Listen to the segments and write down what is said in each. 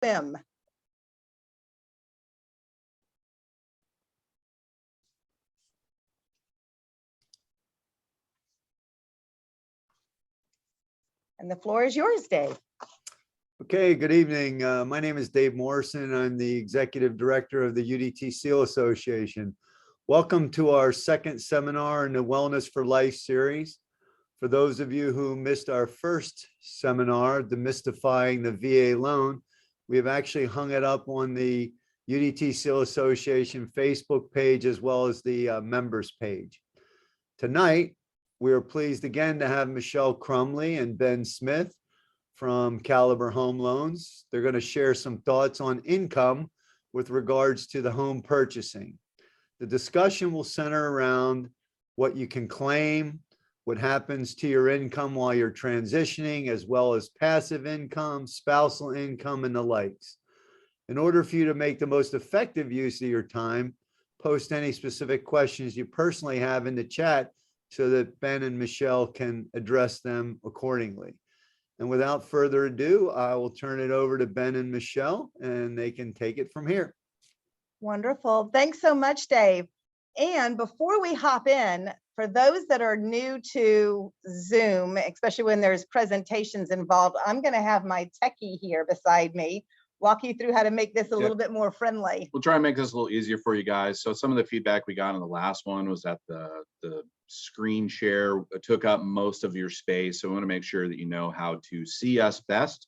FM. And the floor is yours, Dave. Okay, good evening. My name is Dave Morrison. I'm the Executive Director of the UDT SEAL Association. Welcome to our second seminar in the Wellness for Life series. For those of you who missed our first seminar, Demystifying the VA Loan, we have actually hung it up on the UDT SEAL Association Facebook page as well as the members page. Tonight, we are pleased again to have Michelle Crumley and Ben Smith from Caliber Home Loans. They're going to share some thoughts on income with regards to the home purchasing. The discussion will center around what you can claim, what happens to your income while you're transitioning, as well as passive income, spousal income, and the likes. In order for you to make the most effective use of your time, post any specific questions you personally have in the chat so that Ben and Michelle can address them accordingly. And without further ado, I will turn it over to Ben and Michelle, and they can take it from here. Wonderful. Thanks so much, Dave. And before we hop in, for those that are new to Zoom, especially when there's presentations involved, I'm going to have my techie here beside me walk you through how to make this a little bit more friendly. We'll try and make this a little easier for you guys. So some of the feedback we got on the last one was that the screen share took up most of your space. So we want to make sure that you know how to see us best.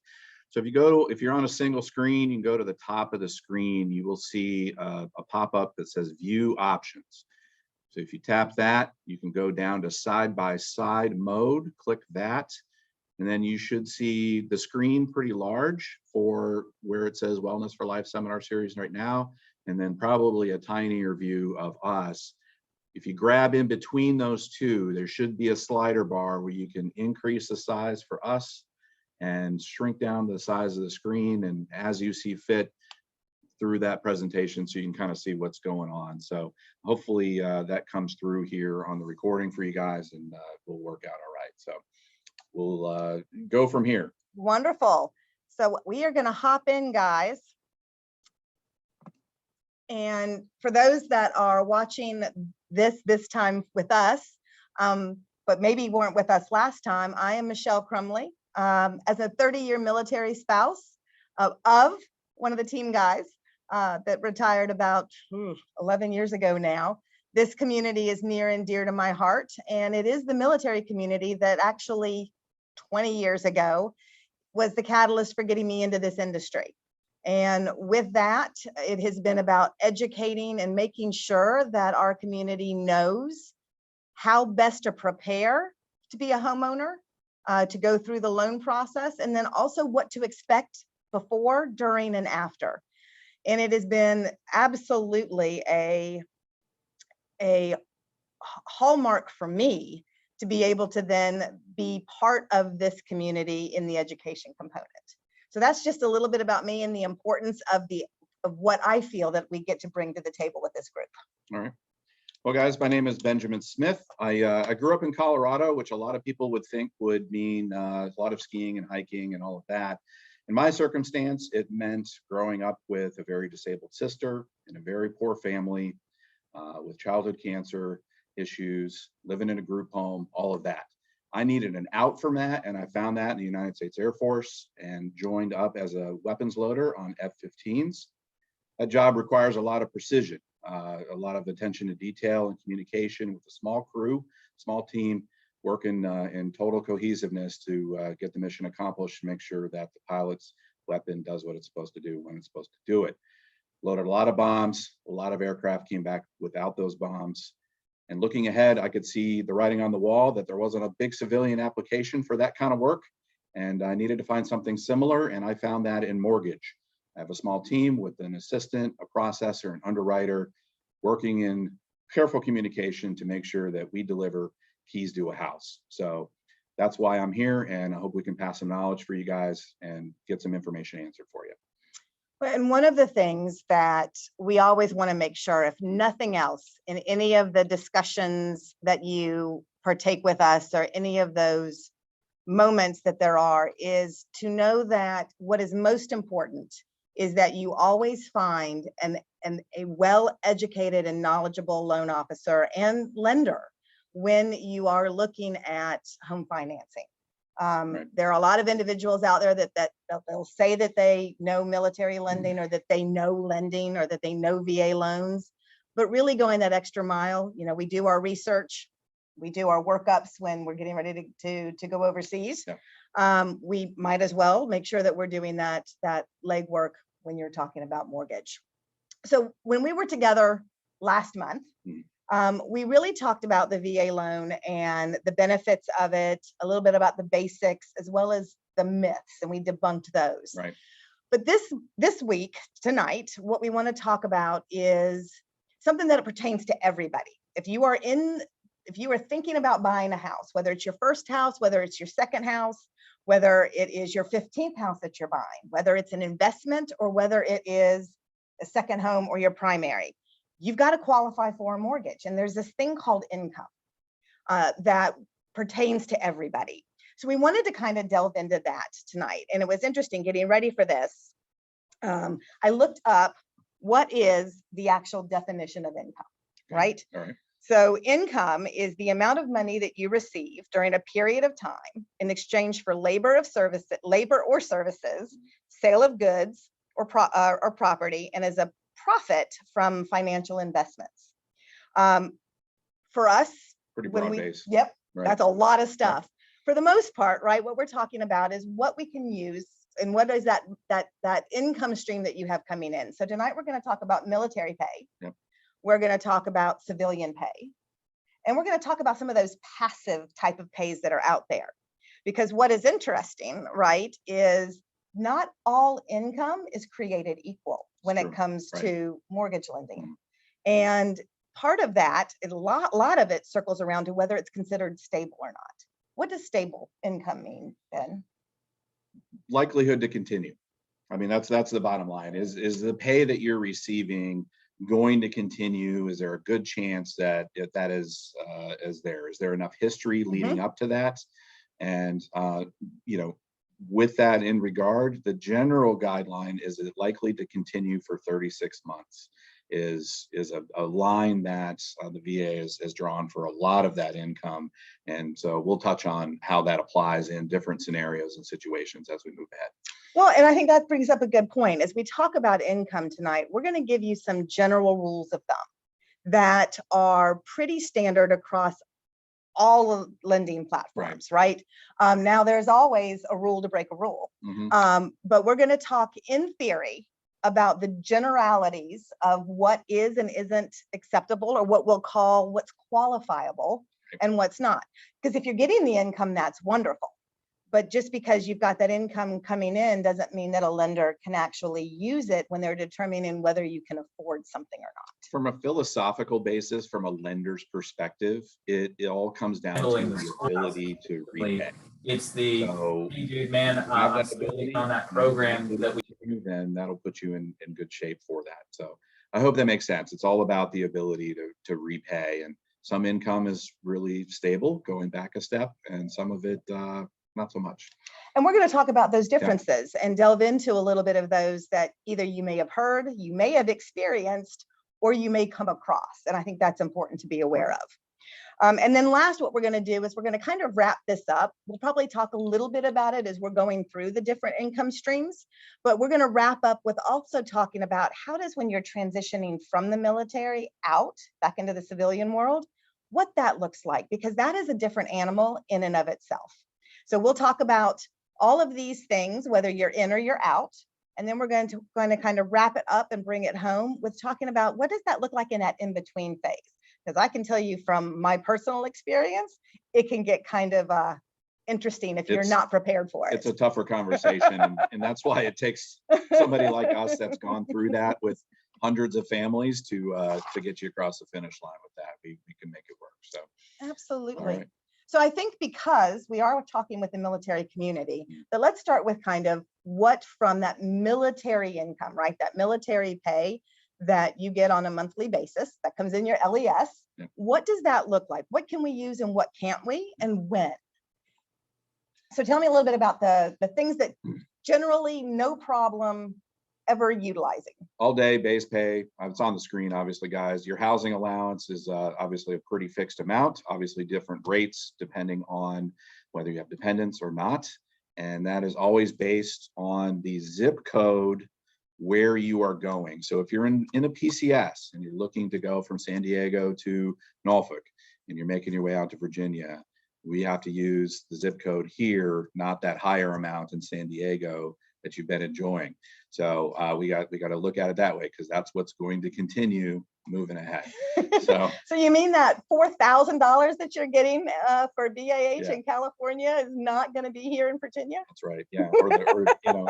So if you're on a single screen, you can go to the top of the screen, you will see a pop-up that says View Options. So if you tap that, you can go down to side-by-side mode, click that, and then you should see the screen pretty large for where it says Wellness for Life Seminar Series right now, and then probably a tinier view of us. If you grab in between those two, there should be a slider bar where you can increase the size for us and shrink down the size of the screen, and as you see fit through that presentation, so you can kind of see what's going on. So hopefully that comes through here on the recording for you guys, and will work out all right. So we'll go from here. Wonderful. So we are going to hop in, guys. And for those that are watching this time with us, but maybe weren't with us last time, I am Michelle Crumley. As a 30-year military spouse of one of the team guys that retired about 11 years ago now, this community is near and dear to my heart. And it is the military community that actually 20 years ago was the catalyst for getting me into this industry. And with that, it has been about educating and making sure that our community knows how best to prepare to be a homeowner, to go through the loan process, and then also what to expect before, during, and after. And it has been absolutely a hallmark for me to be able to then be part of this community in the education component. So that's just a little bit about me and the importance of what I feel that we get to bring to the table with this group. All right. Well, guys, my name is Benjamin Smith. I grew up in Colorado, which a lot of people would think would mean a lot of skiing and hiking and all of that. In my circumstance, it meant growing up with a very disabled sister in a very poor family with childhood cancer issues, living in a group home, all of that. I needed an out from that, and I found that in the United States Air Force and joined up as a weapons loader on F-15s. That job requires a lot of precision, a lot of attention to detail and communication with a small crew, small team, working in total cohesiveness to get the mission accomplished, and make sure that the pilot's weapon does what it's supposed to do when it's supposed to do it. Loaded a lot of bombs, a lot of aircraft came back without those bombs. And looking ahead, I could see the writing on the wall that there wasn't a big civilian application for that kind of work. And I needed to find something similar, and I found that in mortgage. I have a small team with an assistant, a processor, an underwriter, working in careful communication to make sure that we deliver keys to a house. So that's why I'm here, and I hope we can pass some knowledge for you guys and get some information answered for you. And one of the things that we always want to make sure, if nothing else, in any of the discussions that you partake with us or any of those moments that there are, is to know that what is most important is that you always find a well-educated and knowledgeable loan officer and lender when you are looking at home financing. Right. There are a lot of individuals out there that they'll say that they know military lending, or that they know lending, or that they know VA loans, but really going that extra mile. You know, we do our research, we do our workups when we're getting ready to go overseas. Yeah. We might as well make sure that we're doing that legwork when you're talking about mortgage. So when we were together last month, we really talked about the VA loan and the benefits of it, a little bit about the basics, as well as the myths, and we debunked those. Right. But this week, tonight, what we want to talk about is something that pertains to everybody. If you are thinking about buying a house, whether it's your first house, whether it's your second house, whether it is your 15th house that you're buying, whether it's an investment, or whether it is a second home or your primary, you've got to qualify for a mortgage. And there's this thing called income that pertains to everybody. So we wanted to kind of delve into that tonight. And it was interesting getting ready for this. I looked up what is the actual definition of income, right? All right. So income is the amount of money that you receive during a period of time in exchange for labor or services, sale of goods or property, and as a profit from financial investments. For us, Pretty broad base. Yep, Right. that's a lot of stuff. For the most part, right, what we're talking about is what we can use and what is that income stream that you have coming in. So tonight we're going to talk about military pay. Yep. We're going to talk about civilian pay. And we're going to talk about some of those passive type of pays that are out there. Because what is interesting, right, is not all income is created equal when it comes to mortgage lending. And part of that, a lot of it circles around to whether it's considered stable or not. What does stable income mean, Ben? Likelihood to continue. I mean, that's the bottom line. Is the pay that you're receiving going to continue? Is there a good chance that that is there? Is there enough history leading up to that? And with that in regard, the general guideline is it likely to continue for 36 months. Is a line that the VA has drawn for a lot of that income. And so we'll touch on how that applies in different scenarios and situations as we move ahead. Well, and I think that brings up a good point. As we talk about income tonight, we're going to give you some general rules of thumb that are pretty standard across all of lending platforms, right? Now, there's always a rule to break a rule, but we're going to talk in theory about the generalities of what is and isn't acceptable, or what we'll call what's qualifiable and what's not. Because if you're getting the income, that's wonderful. But just because you've got that income coming in doesn't mean that a lender can actually use it when they're determining whether you can afford something or not. From a philosophical basis, from a lender's perspective, it all comes down to the ability to repay. It's the, So, hey dude, man, I'm still on that program that we, then that'll put you in good shape for that. So I hope that makes sense. It's all about the ability to repay, and some income is really stable going back a step, and some of it not so much. And we're going to talk about those differences and delve into a little bit of those that either you may have heard, you may have experienced, or you may come across. And I think that's important to be aware of. And then last, what we're going to do is we're going to kind of wrap this up. We'll probably talk a little bit about it as we're going through the different income streams, but we're going to wrap up with also talking about how does, when you're transitioning from the military out back into the civilian world, what that looks like, because that is a different animal in and of itself. So we'll talk about all of these things, whether you're in or you're out. And then we're going to kind of wrap it up and bring it home with talking about what does that look like in that in-between phase? Because I can tell you from my personal experience, it can get kind of interesting if you're not prepared for it. It's a tougher conversation. and that's why it takes somebody like us that's gone through that with hundreds of families to get you across the finish line with that. We can make it work. So absolutely. So I think because we are talking with the military community, that let's start with kind of what from that military income, right? That military pay that you get on a monthly basis that comes in your LES. What does that look like? What can we use and what can't we, and when? So tell me a little bit about the things that generally no problem ever utilizing? All day base pay. It's on the screen, obviously, guys. Your housing allowance is obviously a pretty fixed amount, obviously different rates depending on whether you have dependents or not. And that is always based on the zip code where you are going. So if you're in a PCS and you're looking to go from San Diego to Norfolk and you're making your way out to Virginia, we have to use the zip code here, not that higher amount in San Diego that you've been enjoying. So we got to look at it that way, because that's what's going to continue moving ahead. So So you mean that $4,000 that you're getting for BAH Yeah. in California is not going to be here in Virginia? that's right. Yeah. Or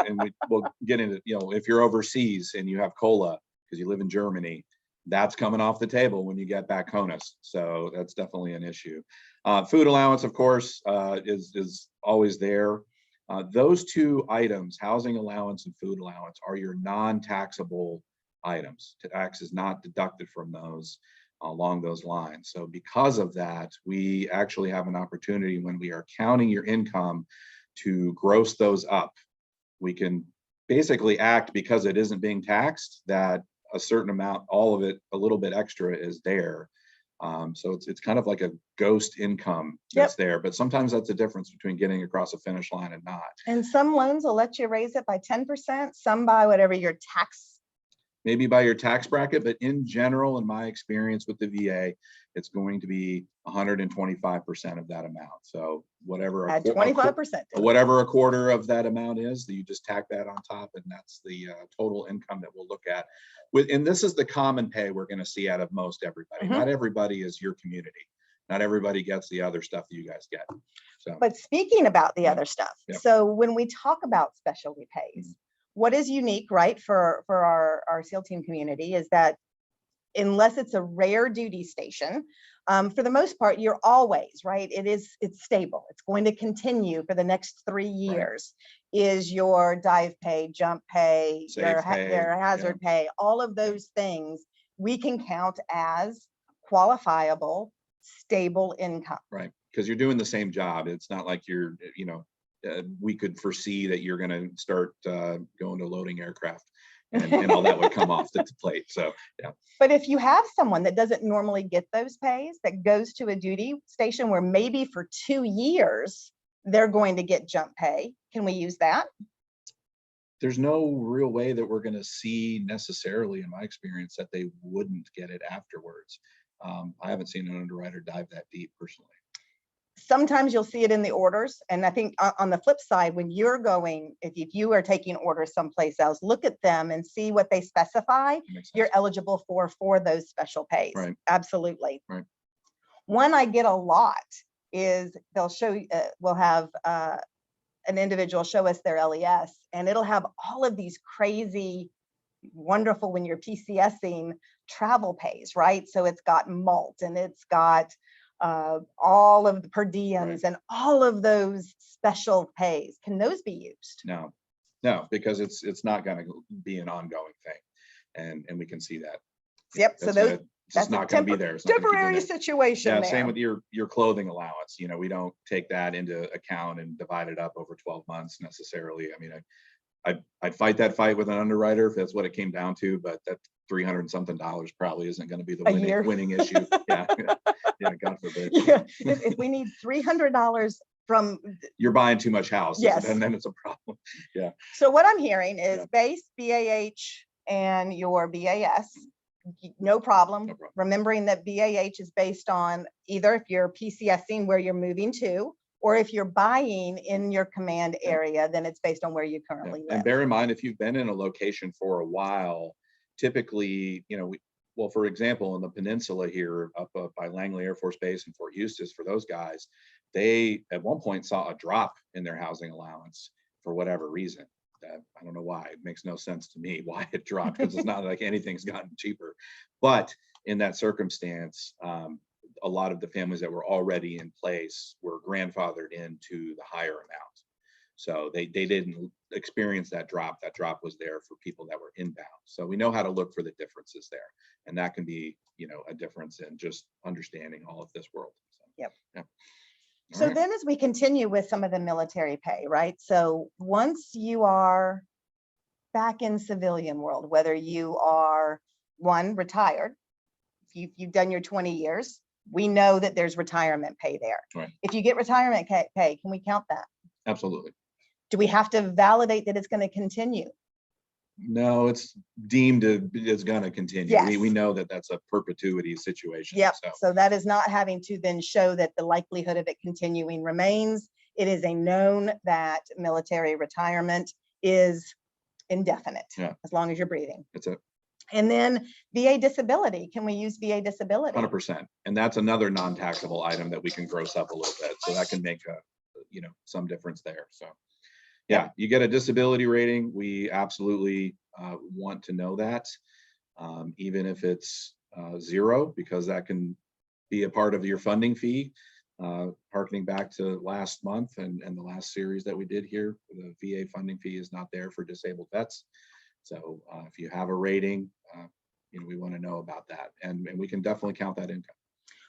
and we'll get into, if you're overseas and you have COLA because you live in Germany, that's coming off the table when you get back CONUS. So that's definitely an issue. Food allowance, of course, is always there. Those two items, housing allowance and food allowance, are your non-taxable items. Tax is not deducted from those along those lines. So because of that, we actually have an opportunity when we are counting your income to gross those up. We can basically act, because it isn't being taxed, that a certain amount, all of it, a little bit extra is there. So it's kind of like a ghost income that's there, but sometimes that's the difference between getting across a finish line and not. And some loans will let you raise it by 10%, some by whatever your tax. Maybe by your tax bracket, but in general, in my experience with the VA, it's going to be 125% of that amount. So whatever, At 25%. whatever a quarter of that amount is, that you just tack that on top, and that's the total income that we'll look at. And this is the common pay we're going to see out of most everybody. Mhm. Not everybody is your community. Not everybody gets the other stuff that you guys get. So But speaking about the other stuff, Yeah. so when we talk about specialty pays, what is unique, right, for our SEAL team community is that unless it's a rare duty station, for the most part, you're always, right, it's stable. It's going to continue for the next 3 years. Is your dive pay, jump pay, your hazard pay, all of those things we can count as qualifiable, stable income. Right, because you're doing the same job. It's not like you're, we could foresee that you're going to start going to loading aircraft and all that would come off the plate. So, yeah. But if you have someone that doesn't normally get those pays, that goes to a duty station where maybe for 2 years, they're going to get jump pay, can we use that? There's no real way that we're going to see necessarily, in my experience, that they wouldn't get it afterwards. I haven't seen an underwriter dive that deep personally. Sometimes you'll see it in the orders. And I think on the flip side, when you're going, if you are taking orders someplace else, look at them and see what they specify you're eligible for those special pays. Right. Absolutely. Right. One I get a lot is they'll show you, we'll have an individual show us their LES, and it'll have all of these crazy, wonderful, when you're PCSing, travel pays, right? So it's got malt and it's got all of the per diems and all of those special pays. Can those be used? No, because it's not going to be an ongoing thing, and we can see that. Yep. So those, that's not going to be there. It's not gonna keep temporary in there. situation. Yeah, there. same with your clothing allowance. We don't take that into account and divide it up over 12 months necessarily. I mean, I'd fight that fight with an underwriter if that's what it came down to, but that $300 something probably isn't going to be the winning issue. Yeah, yeah, God forbid. Yeah. If we need $300 from, you're buying too much house. Yes. And then it's a problem. Yeah. So what I'm hearing is base, BAH, and your BAS. No problem. Remembering that BAH is based on either if you're PCSing where you're moving to, or if you're buying in your command area, then it's based on where you currently live. And bear in mind, if you've been in a location for a while, typically, well, for example, in the peninsula here up by Langley Air Force Base and Fort Eustis, for those guys, they at one point saw a drop in their housing allowance for whatever reason. I don't know why. It makes no sense to me why it dropped, because it's not like anything's gotten cheaper. But in that circumstance, a lot of the families that were already in place were grandfathered into the higher amount. So they didn't experience that drop. That drop was there for people that were inbound. So we know how to look for the differences there. And that can be, a difference in just understanding all of this world. So, yep. Yeah. So right. Then as we continue with some of the military pay, right? So once you are back in civilian world, whether you are one, retired, if you've done your 20 years, we know that there's retirement pay there. Right. If you get retirement pay, can we count that? Absolutely. Do we have to validate that it's going to continue? No, it's deemed to, it's going to continue. Yes. We know that that's a perpetuity situation. Yep. So So that is not having to then show that the likelihood of it continuing remains. It is a known that military retirement is indefinite, Yeah. as long as you're breathing. it's a And then VA disability. Can we use VA disability? 100%. And that's another non-taxable item that we can gross up a little bit. So that can make some difference there. So yeah, you get a disability rating. We absolutely want to know that, even if it's 0, because that can be a part of your funding fee. Harkening back to last month and the last series that we did here, the VA funding fee is not there for disabled vets. So if you have a rating, we want to know about that, and we can definitely count that income.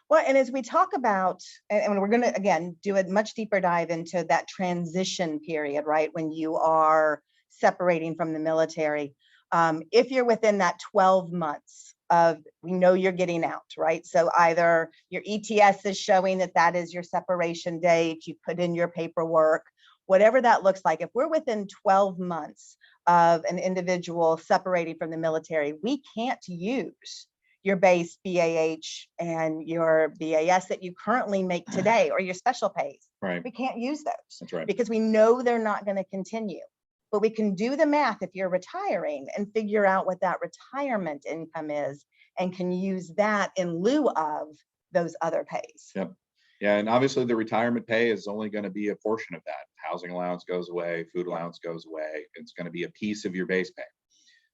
Well, and as we talk about, and we're going to, again, do a much deeper dive into that transition period, right? When you are separating from the military, if you're within that 12 months of, we know you're getting out, right? So either your ETS is showing that that is your separation date, you put in your paperwork, whatever that looks like. If we're within 12 months of an individual separating from the military, we can't use your base BAH and your BAS that you currently make today, or your special pays. Right. We can't use those. That's right. Because we know they're not going to continue. But we can do the math if you're retiring and figure out what that retirement income is, and can use that in lieu of those other pays. Yep. Yeah, and obviously the retirement pay is only going to be a portion of that. Housing allowance goes away, food allowance goes away. It's going to be a piece of your base pay,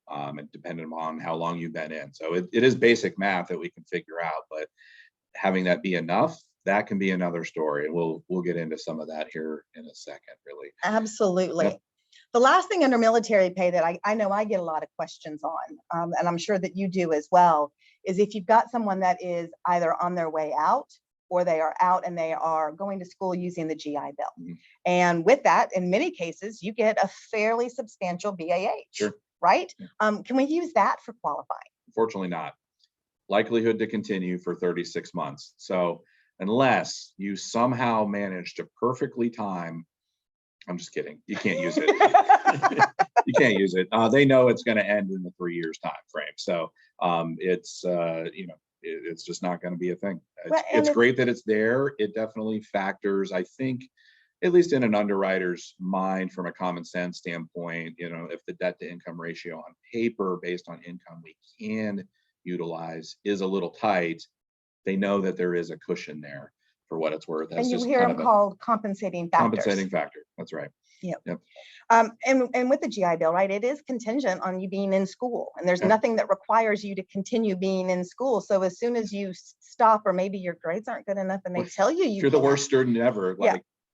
and depending on how long you've been in. So it is basic math that we can figure out, but having that be enough, that can be another story. And we'll get into some of that here in a second, really. Absolutely. Yep. The last thing under military pay that I know I get a lot of questions on, and I'm sure that you do as well, is if you've got someone that is either on their way out, or they are out and they are going to school using the GI Bill. Mm-hmm. And with that, in many cases, you get a fairly substantial BAH, Sure. right? Can we use that for qualifying? Unfortunately not. Likelihood to continue for 36 months. So unless you somehow manage to perfectly time, I'm just kidding, you can't use it. You can't use it. They know it's going to end in the 3 years time frame. So it's just not going to be a thing. It's great that it's there. It definitely factors, I think, at least in an underwriter's mind from a common sense standpoint, if the debt to income ratio on paper based on income we can utilize is a little tight, they know that there is a cushion there for what it's worth. And you hear them called compensating factors. Compensating factor. That's right. Yep. And with the GI Bill, right, it is contingent on you being in school, and there's nothing that requires you to continue being in school. So as soon as you stop, or maybe your grades aren't good enough and they tell you you're the worst student ever,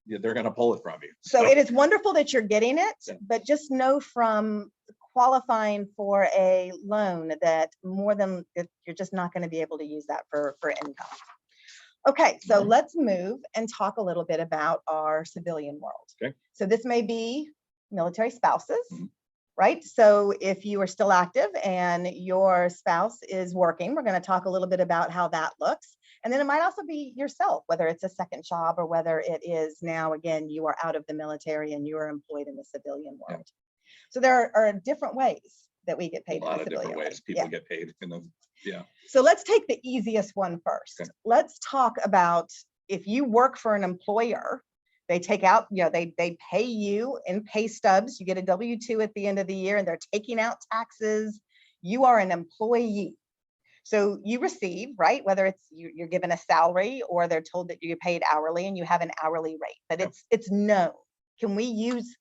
they're going to pull it from you. So it is wonderful that you're getting it, but just know from qualifying for a loan that you're just not going to be able to use that for income. Okay, so let's move and talk a little bit about our civilian world. Okay. So this may be military spouses, right? So if you are still active and your spouse is working, we're going to talk a little bit about how that looks. And then it might also be yourself, whether it's a second job or whether it is now, again, you are out of the military and you are employed in the civilian world. So there are different ways that we get paid. A lot of different ways people get paid in the, So let's take the easiest one first. Okay. Let's talk about if you work for an employer, they take out, they pay you in pay stubs. You get a W-2 at the end of the year and they're taking out taxes. You are an employee. So you receive, right, whether it's you're given a salary or they're told that you get paid hourly and you have an hourly rate, but it's known. Can we use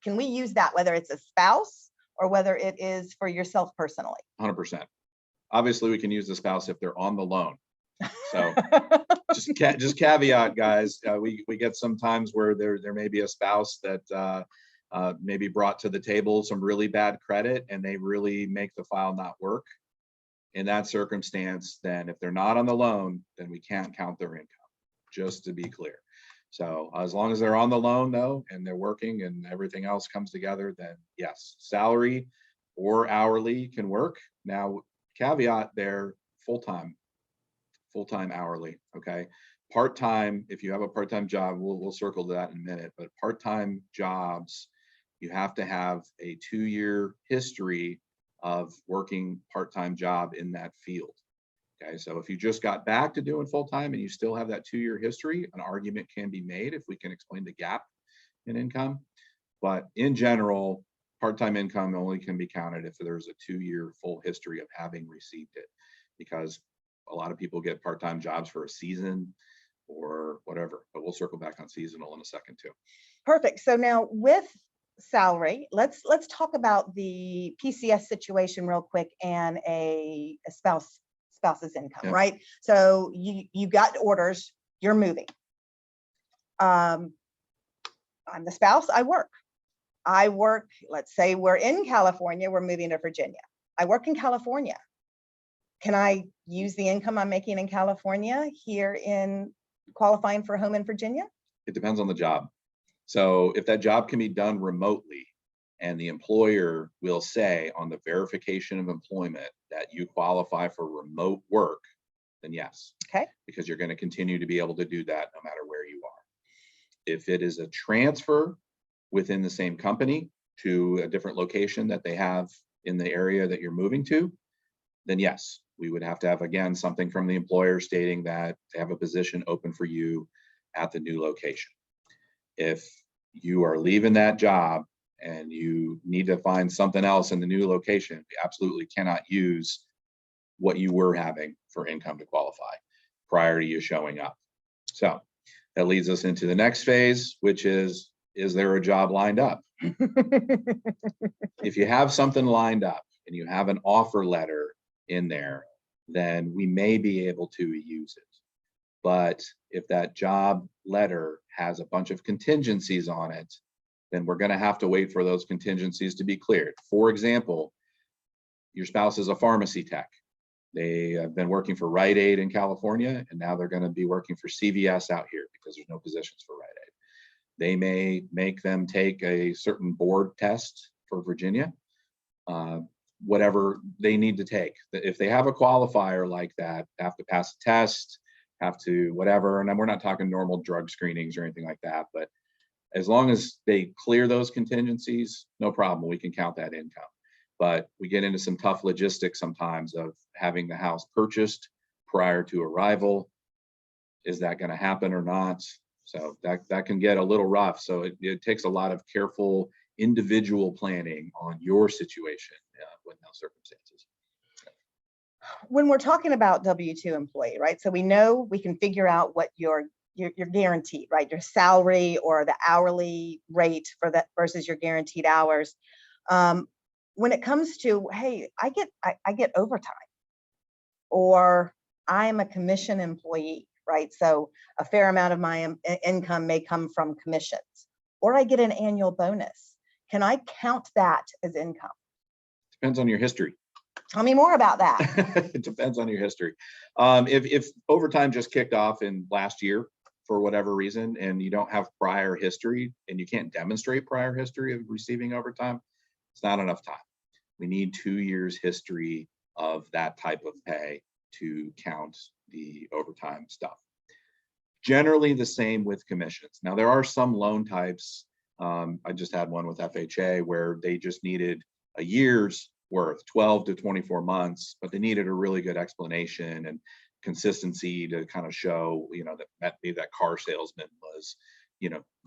that, whether it's a spouse or whether it is for yourself personally? 100%. Obviously, we can use the spouse if they're on the loan. So just caveat, guys. We get some times where there may be a spouse that maybe brought to the table some really bad credit and they really make the file not work. In that circumstance, then if they're not on the loan, then we can't count their income, just to be clear. So as long as they're on the loan though, and they're working and everything else comes together, then yes, salary or hourly can work. Now, caveat there, full-time hourly, okay? Part-time, if you have a part-time job, we'll circle to that in a minute, but part-time jobs, you have to have a 2-year history of working part-time job in that field. Okay, so if you just got back to doing full-time and you still have that 2-year history, an argument can be made if we can explain the gap in income. But in general, part-time income only can be counted if there's a 2-year full history of having received it, because a lot of people get part-time jobs for a season or whatever, but we'll circle back on seasonal in a second too. Perfect. So now with salary, let's talk about the PCS situation real quick and a spouse's income, Yeah. right? So you got orders, you're moving. I'm the spouse, I work, let's say we're in California, we're moving to Virginia. I work in California. Can I use the income I'm making in California here in qualifying for a home in Virginia? It depends on the job. So if that job can be done remotely and the employer will say on the verification of employment that you qualify for remote work, then yes. Okay. Because you're going to continue to be able to do that no matter where you are. If it is a transfer within the same company to a different location that they have in the area that you're moving to, then yes, we would have to have, again, something from the employer stating that they have a position open for you at the new location. If you are leaving that job and you need to find something else in the new location, we absolutely cannot use what you were having for income to qualify prior to you showing up. So that leads us into the next phase, which is there a job lined up? If you have something lined up and you have an offer letter in there, then we may be able to use it. But if that job letter has a bunch of contingencies on it, then we're going to have to wait for those contingencies to be cleared. For example, your spouse is a pharmacy tech. They have been working for Rite Aid in California, and now they're going to be working for CVS out here because there's no positions for Rite Aid. They may make them take a certain board test for Virginia, whatever they need to take. If they have a qualifier like that, have to pass a test, have to whatever, and then we're not talking normal drug screenings or anything like that, but as long as they clear those contingencies, no problem, we can count that income. But we get into some tough logistics sometimes of having the house purchased prior to arrival. Is that going to happen or not? So that can get a little rough. So it takes a lot of careful individual planning on your situation with those circumstances. When we're talking about W-2 employee, right? So we know we can figure out what you're guaranteed, right? Your salary or the hourly rate for that versus your guaranteed hours. When it comes to, hey, I get overtime, or I'm a commission employee, right? So a fair amount of my income may come from commissions, or I get an annual bonus. Can I count that as income? Depends on your history. Tell me more about that. It depends on your history. If overtime just kicked off in last year for whatever reason, and you don't have prior history and you can't demonstrate prior history of receiving overtime, it's not enough time. We need 2 years history of that type of pay to count the overtime stuff. Generally the same with commissions. Now there are some loan types. I just had one with FHA where they just needed a year's worth, 12 to 24 months, but they needed a really good explanation and consistency to kind of show, that maybe that car salesman was,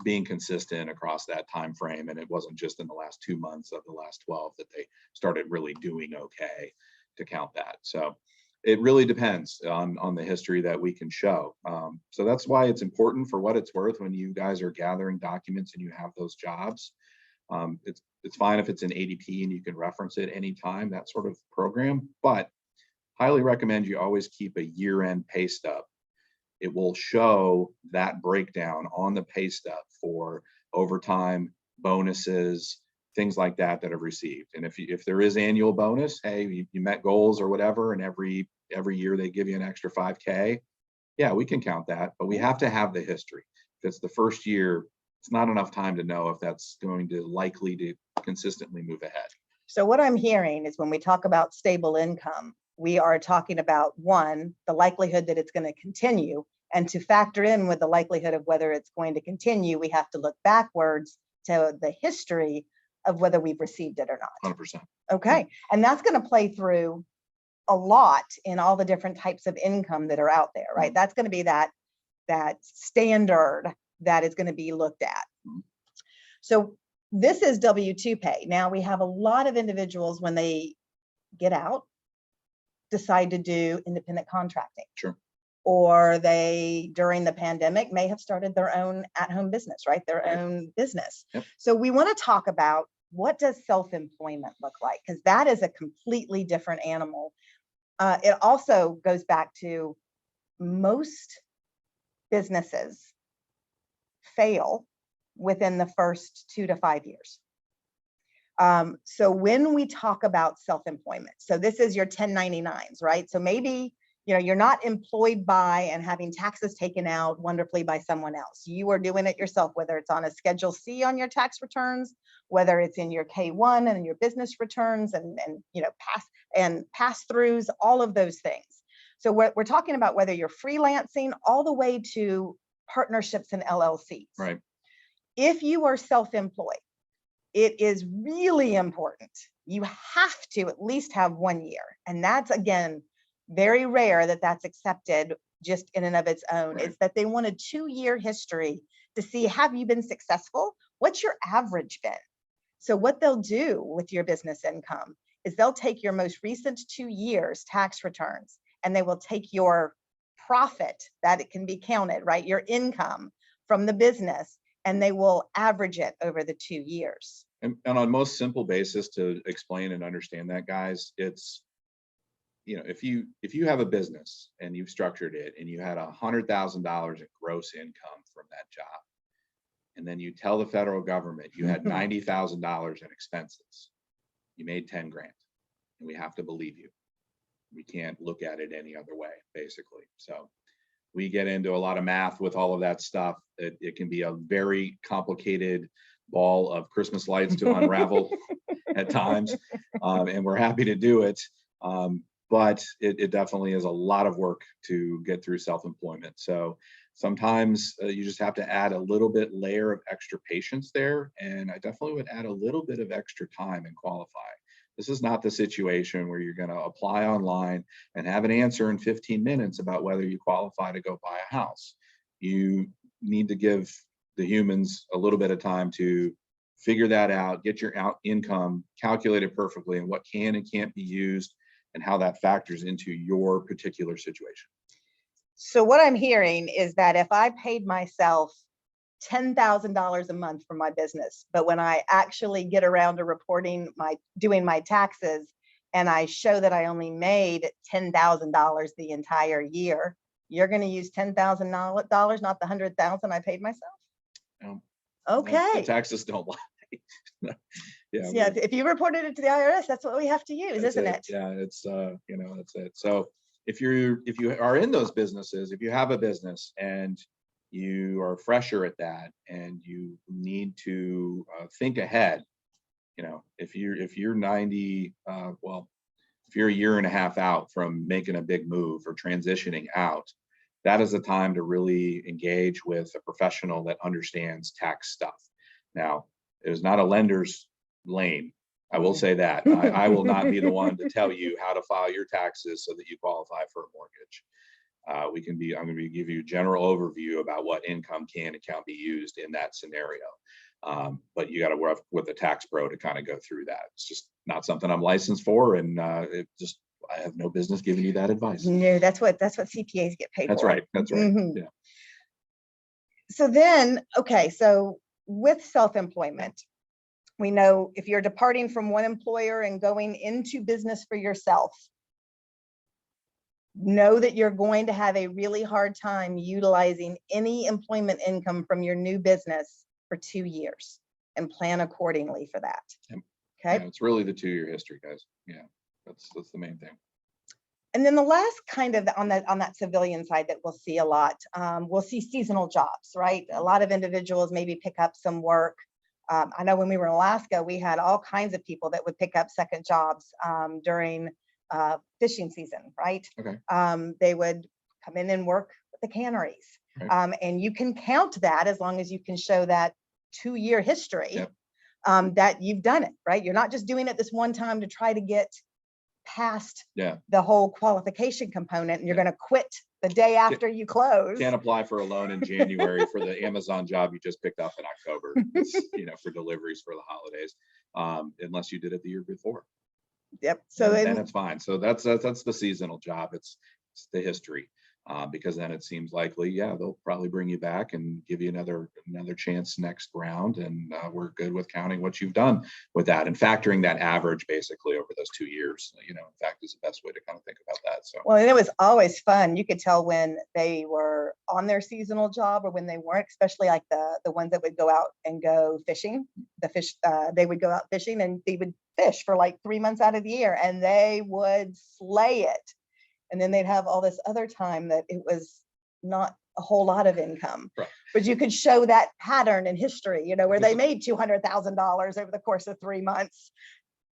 being consistent across that time frame, and it wasn't just in the last 2 months of the last 12 that they started really doing okay to count that. So it really depends on the history that we can show. So that's why it's important, for what it's worth, when you guys are gathering documents and you have those jobs. It's fine if it's an ADP and you can reference it anytime, that sort of program, but highly recommend you always keep a year-end pay stub. It will show that breakdown on the pay stub for overtime, bonuses, things like that have received. And if there is annual bonus, hey, you met goals or whatever, and every year they give you an extra 5K, yeah, we can count that, but we have to have the history. If it's the first year, it's not enough time to know if that's going to likely to consistently move ahead. So what I'm hearing is when we talk about stable income, we are talking about, one, the likelihood that it's going to continue. And to factor in with the likelihood of whether it's going to continue, we have to look backwards to the history of whether we've received it or not. 100%. Okay. And that's going to play through a lot in all the different types of income that are out there, right? That's going to be that standard that is going to be looked at. So this is W-2 pay. Now we have a lot of individuals when they get out, decide to do independent contracting. Sure. Or they, during the pandemic, may have started their own at-home business, right? Their own business. Yep. So we want to talk about, what does self-employment look like? Because that is a completely different animal. It also goes back to most businesses fail within the first 2 to 5 years. So when we talk about self-employment, so this is your 1099s, right? So maybe, you're not employed by and having taxes taken out wonderfully by someone else. You are doing it yourself, whether it's on a Schedule C on your tax returns, whether it's in your K-1 and your business returns and pass-throughs, all of those things. So we're talking about whether you're freelancing all the way to partnerships and LLCs. Right. If you are self-employed, it is really important. You have to at least have 1 year. And that's, again, very rare that that's accepted just in and of its own. Right. Is that they want a 2-year history to see, have you been successful? What's your average been? So what they'll do with your business income is they'll take your most recent 2 years tax returns, and they will take your profit that it can be counted, right? Your income from the business, and they will average it over the 2 years. And on most simple basis to explain and understand that, guys, it's, if you have a business and you've structured it and you had $100,000 in gross income from that job, and then you tell the federal government you had $90,000 in expenses, you made 10 grand, and we have to believe you. We can't look at it any other way, basically. So we get into a lot of math with all of that stuff. It can be a very complicated ball of Christmas lights to unravel at times, and we're happy to do it. But it definitely is a lot of work to get through self-employment. So sometimes you just have to add a little bit layer of extra patience there. And I definitely would add a little bit of extra time and qualify. This is not the situation where you're going to apply online and have an answer in 15 minutes about whether you qualify to go buy a house. You need to give the humans a little bit of time to figure that out, get your income calculated perfectly, and what can and can't be used, and how that factors into your particular situation. So what I'm hearing is that if I paid myself $10,000 a month for my business, but when I actually get around to doing my taxes, and I show that I only made $10,000 the entire year, you're going to use $10,000, not the $100,000 I paid myself. Okay. The taxes don't lie. Yeah. If you reported it to the IRS, that's what we have to use, isn't it? Yeah, it's that's it. So if you are in those businesses, if you have a business and you are fresher at that, and you need to think ahead, if you're 90, if you're a year and a half out from making a big move or transitioning out, that is the time to really engage with a professional that understands tax stuff. Now, it is not a lender's lane. I will say that. I will not be the one to tell you how to file your taxes so that you qualify for a mortgage. I'm going to give you a general overview about what income can and can't be used in that scenario. But you got to work with a tax pro to kind of go through that. It's just not something I'm licensed for, and I have no business giving you that advice. No, that's what CPAs get paid That's for. right. That's right. Mm-hmm. Yeah. So then, okay, so with self-employment, we know if you're departing from one employer and going into business for yourself, know that you're going to have a really hard time utilizing any employment income from your new business for 2 years, and plan accordingly for that. Yep. Okay. Yeah, it's really the 2-year history, guys. Yeah, that's the main thing. And then the last kind of on that civilian side that we'll see a lot, we'll see seasonal jobs, right? A lot of individuals maybe pick up some work I know when we were in Alaska, we had all kinds of people that would pick up second jobs during fishing season, right? Okay. They would come in and work with the canneries. Right. And you can count that as long as you can show that 2-year history. Yep. That you've done it, right? You're not just doing it this one time to try to get past Yeah. the whole qualification component, and you're going to quit the day after you close. Can't apply for a loan in January for the Amazon job you just picked up in October, for deliveries for the holidays, unless you did it the year before. Yep. So then it's fine. So that's the seasonal job. It's the history. Because then it seems likely, yeah, they'll probably bring you back and give you another chance next round. And we're good with counting what you've done with that and factoring that average basically over those 2 years, in fact, is the best way to kind of think about that. So, well, and it was always fun. You could tell when they were on their seasonal job or when they weren't, especially like the ones that would go out and go fishing. They would go out fishing and they would fish for like 3 months out of the year and they would slay it. And then they'd have all this other time that it was not a whole lot of income, right. But you could show that pattern in history, where they made $200,000 over the course of 3 months,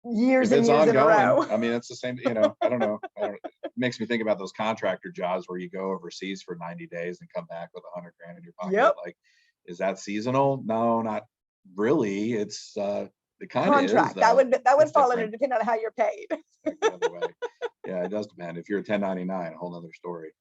years and years in a row. I mean, it's the same, I don't know. It makes me think about those contractor jobs where you go overseas for 90 days and come back with $100,000 in your pocket. Yep. Like, is that seasonal? No, not really. It's the kind of contract. That would fall under depending on how you're paid. Yeah, it does depend. If you're a 1099, a whole nother story.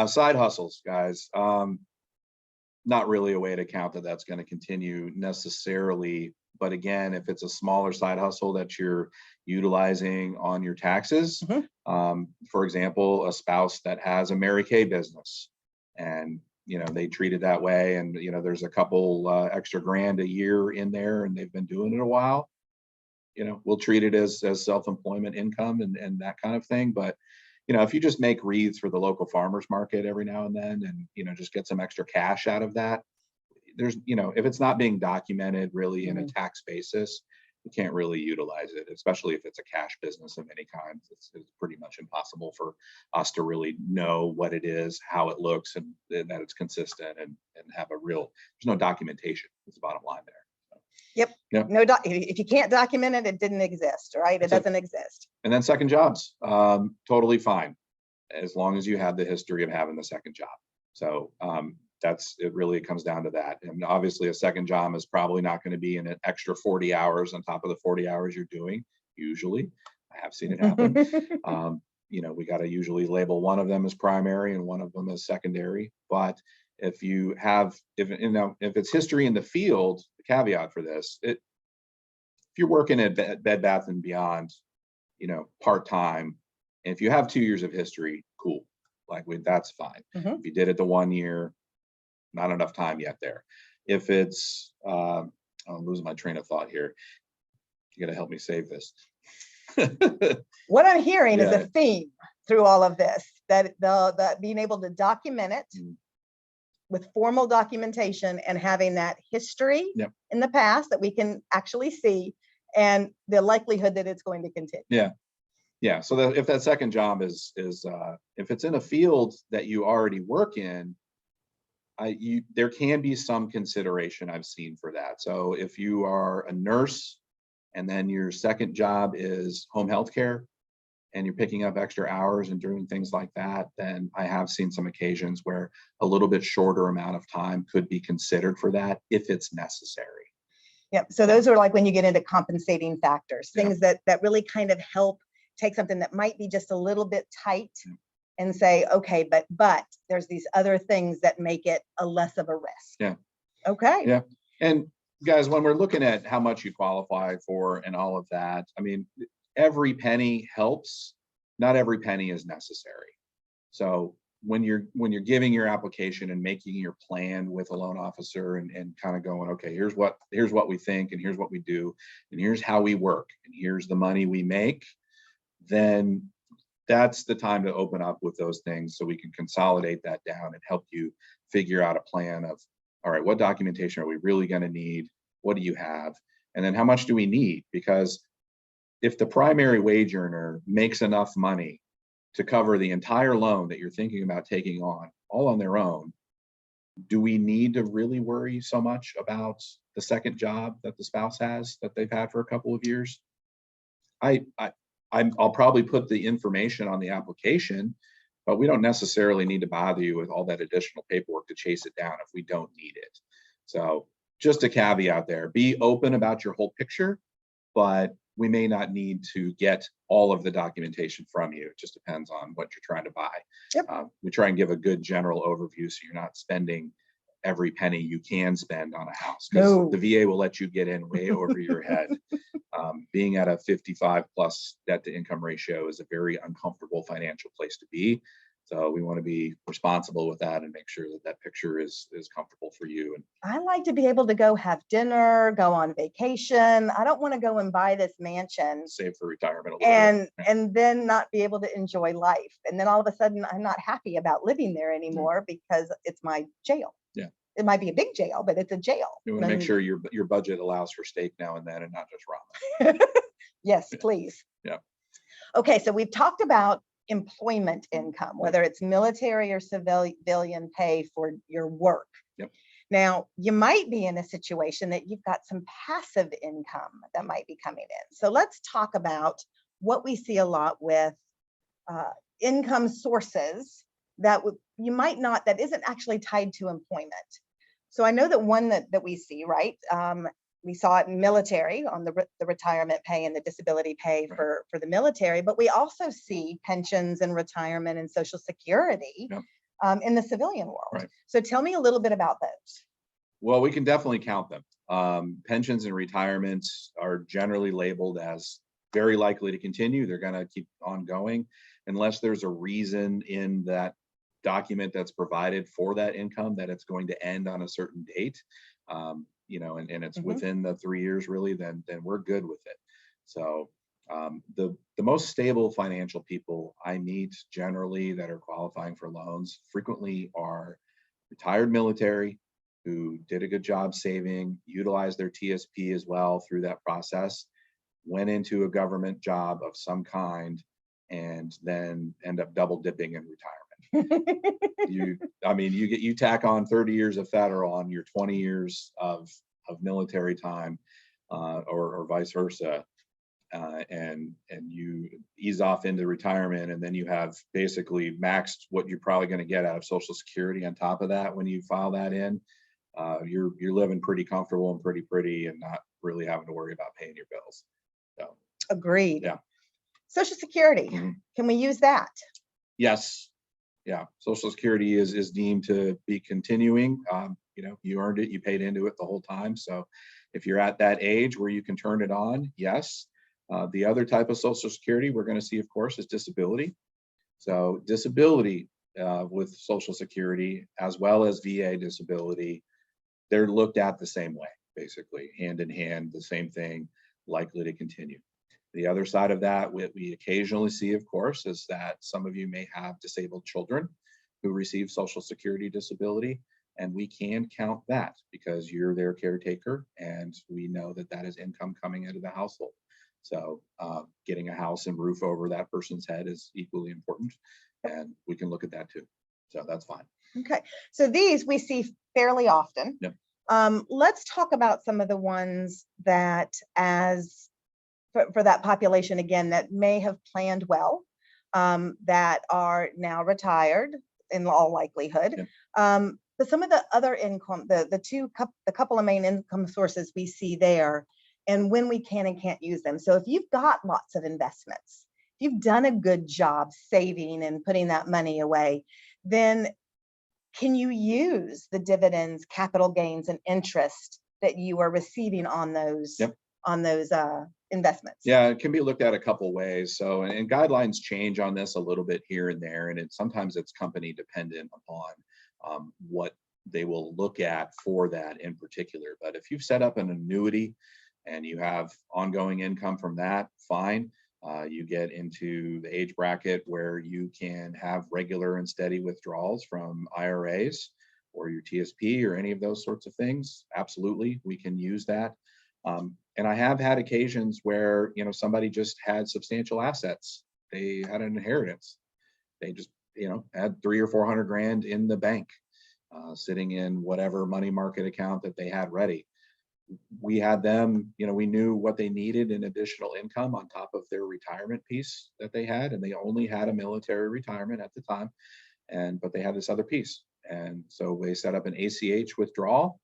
Side hustles, guys. Not really a way to count that that's going to continue necessarily. But again, if it's a smaller side hustle that you're utilizing on your taxes, for example, a spouse that has a Mary Kay business and they treat it that way, and there's a couple extra grand a year in there and they've been doing it a while, we'll treat it as self-employment income and that kind of thing. But if you just make wreaths for the local farmers market every now and then and just get some extra cash out of that, there's if it's not being documented really in a tax basis, you can't really utilize it, especially if it's a cash business of any kind. It's pretty much impossible for us to really know what it is, how it looks, and that it's consistent and have there's no documentation. It's the bottom line there. Yep. Yep. No, if you can't document it, it didn't exist, right? It doesn't exist. And then second jobs, totally fine, as long as you have the history of having the second job. So it really comes down to that. And obviously a second job is probably not going to be an extra 40 hours on top of the 40 hours you're doing. Usually, I have seen it happen. We got to usually label one of them as primary and one of them as secondary. But if it's history in the field, the caveat for this, if you're working at Bed Bath and Beyond, part-time, and if you have 2 years of history, cool. That's fine. If you did it the 1 year, not enough time yet there. If it's, I'm losing my train of thought here. You got to help me save this. What I'm hearing is a theme through all of this, that being able to document it with formal documentation and having that history in the past that we can actually see, and the likelihood that it's going to continue. Yeah. So that if that second job is if it's in a field that you already work in, there can be some consideration I've seen for that. So if you are a nurse and then your second job is home health care and you're picking up extra hours and doing things like that, then I have seen some occasions where a little bit shorter amount of time could be considered for that if it's necessary. Yep. So those are like when you get into compensating factors, things that really kind of help take something that might be just a little bit tight and say, okay, but there's these other things that make it a less of a risk. Yeah. Okay. Yeah. And guys, when we're looking at how much you qualify for and all of that, I mean, every penny helps. Not every penny is necessary. So when you're giving your application and making your plan with a loan officer and kind of going, okay, here's what we think, and here's what we do, and here's how we work, and here's the money we make, then that's the time to open up with those things so we can consolidate that down and help you figure out a plan of, all right, what documentation are we really going to need? What do you have? And then how much do we need? Because if the primary wage earner makes enough money to cover the entire loan that you're thinking about taking on all on their own, Do we need to really worry so much about the second job that the spouse has that they've had for a couple of years? I'll probably put the information on the application, but we don't necessarily need to bother you with all that additional paperwork to chase it down if we don't need it. So just a caveat there, be open about your whole picture, but we may not need to get all of the documentation from you. It just depends on what you're trying to buy. Yep. We try and give a good general overview so you're not spending every penny you can spend on a house, because No. the VA will let you get in way over your head. Being at a 55 plus debt to income ratio is a very uncomfortable financial place to be. So we want to be responsible with that and make sure that that picture is comfortable for you. And I like to be able to go have dinner, go on vacation. I don't want to go and buy this mansion save for retirement a little bit. and then not be able to enjoy life. And then all of a sudden I'm not happy about living there anymore because it's my jail. Yeah. It might be a big jail, but it's a jail. You want to make sure your budget allows for steak now and then and not just ramen. Yes, please. Yeah. Okay, so we've talked about employment income, whether it's military or civilian pay for your work. Yep. Now, you might be in a situation that you've got some passive income that might be coming in. So let's talk about what we see a lot with income sources that you might not, that isn't actually tied to employment. So I know that one that we see, right? We saw it in military on the retirement pay and the disability pay for the military, but we also see pensions and retirement and Social Security in the civilian world. Right. So tell me a little bit about those. Well, we can definitely count them. Pensions and retirements are generally labeled as very likely to continue. They're going to keep on going unless there's a reason in that document that's provided for that income that it's going to end on a certain date. And it's within the 3 years really, then we're good with it. So the most stable financial people I meet generally that are qualifying for loans frequently are retired military who did a good job saving, utilized their TSP as well through that process, went into a government job of some kind, and then end up double dipping in retirement. You tack on 30 years of federal on your 20 years of military time, or vice versa, and you ease off into retirement, and then you have basically maxed what you're probably going to get out of Social Security on top of that when you file that in. You're living pretty comfortable and pretty and not really having to worry about paying your bills. So Agreed. Yeah. Social Security, can we use that? Yes. Yeah. Social Security is deemed to be continuing. You earned it, you paid into it the whole time. So if you're at that age where you can turn it on, yes. The other type of Social Security we're going to see, of course, is disability. So disability with Social Security, as well as VA disability, they're looked at the same way, basically, hand in hand, the same thing, likely to continue. The other side of that, what we occasionally see, of course, is that some of you may have disabled children who receive Social Security disability, and we can count that because you're their caretaker, and we know that that is income coming into the household. So getting a house and roof over that person's head is equally important, and we can look at that too. So that's fine. Okay, so these we see fairly often. Yep. Let's talk about some of the ones that for that population, again, that may have planned well, that are now retired in all likelihood. Yep. But some of the other income, the couple of main income sources we see there, and when we can and can't use them. So if you've got lots of investments, if you've done a good job saving and putting that money away, then can you use the dividends, capital gains, and interest that you are receiving on those investments? Yeah, it can be looked at a couple ways. So, and guidelines change on this a little bit here and there, and sometimes it's company dependent upon what they will look at for that in particular. But if you've set up an annuity and you have ongoing income from that, fine. You get into the age bracket where you can have regular and steady withdrawals from IRAs or your TSP or any of those sorts of things. Absolutely, we can use that. And I have had occasions where, somebody just had substantial assets. They had an inheritance. They just, had 300 or 400 grand in the bank, sitting in whatever money market account that they had ready. We had them, we knew what they needed in additional income on top of their retirement piece that they had, and they only had a military retirement at the time, but they had this other piece. And so they set up an ACH withdrawal.